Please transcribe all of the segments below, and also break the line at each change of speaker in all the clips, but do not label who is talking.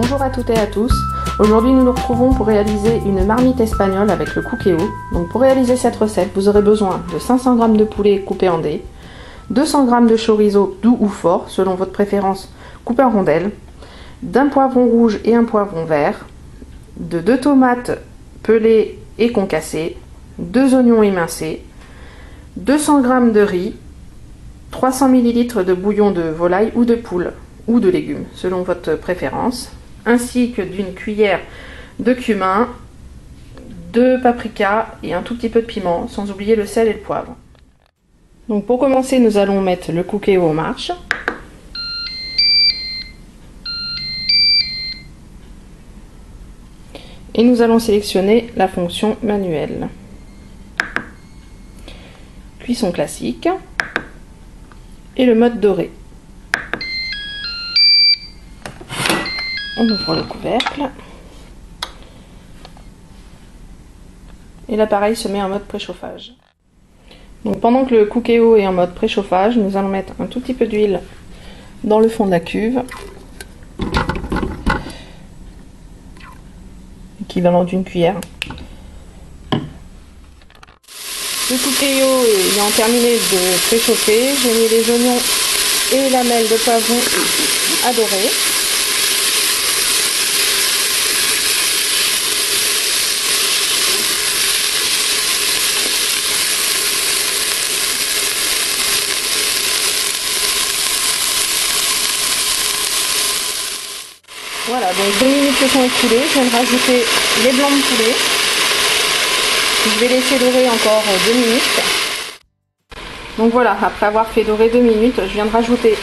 Bonjour à toutes et à tous. Aujourd'hui nous nous retrouvons pour réaliser une marmite espagnole avec le cookéo. Donc pour réaliser cette recette, vous aurez besoin de 500 g de poulet coupé en dés, 200 g de chorizo doux ou fort selon votre préférence coupé en rondelles, d'un poivron rouge et un poivron vert, de 2 tomates pelées et concassées, 2 oignons émincés, 200 g de riz, 300 ml de bouillon de volaille ou de poule ou de légumes selon votre préférence, ainsi que d'une cuillère de cumin, de paprika et un tout petit peu de piment, sans oublier le sel et le poivre. Donc pour commencer, nous allons mettre le cookéo en marche. Et nous allons sélectionner la fonction manuelle. Cuisson classique et le mode doré. On ouvre le couvercle et l'appareil se met en mode préchauffage. Donc pendant que le cookéo est en mode préchauffage, nous allons mettre un tout petit peu d'huile dans le fond de la cuve, équivalent d'une cuillère. Le cookéo ayant terminé de préchauffer, j'ai mis les oignons et les lamelles de poivron à dorer. Voilà, donc 2 minutes se sont écoulées, je viens de rajouter les blancs de poulet. Je vais laisser dorer encore 2 minutes. Donc voilà, après avoir fait dorer 2 minutes, je viens de rajouter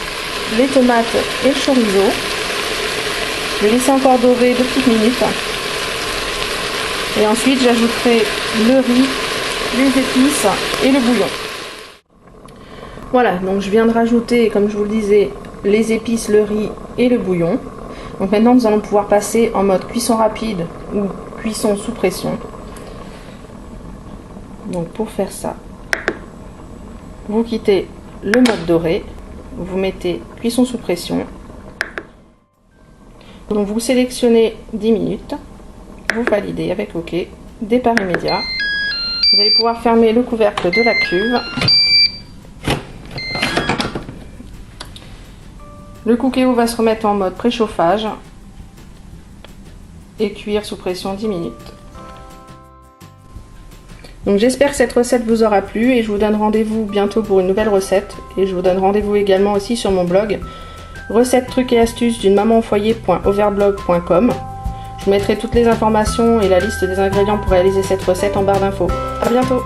les tomates et le chorizo. Je vais laisser encore dorer 2 petites minutes. Et ensuite j'ajouterai le riz, les épices et le bouillon. Voilà, donc je viens de rajouter, comme je vous le disais, les épices, le riz et le bouillon. Donc maintenant nous allons pouvoir passer en mode cuisson rapide ou cuisson sous pression. Donc pour faire ça, vous quittez le mode doré, vous mettez cuisson sous pression. Donc vous sélectionnez 10 minutes, vous validez avec OK, départ immédiat. Vous allez pouvoir fermer le couvercle de la cuve. Le cookéo va se remettre en mode préchauffage et cuire sous pression 10 minutes. Donc j'espère que cette recette vous aura plu et je vous donne rendez-vous bientôt pour une nouvelle recette. Et je vous donne rendez-vous également aussi sur mon blog recettes, trucs et astuces d'une maman au foyer.overblog.com. Je vous mettrai toutes les informations et la liste des ingrédients pour réaliser cette recette en barre d'infos. À bientôt!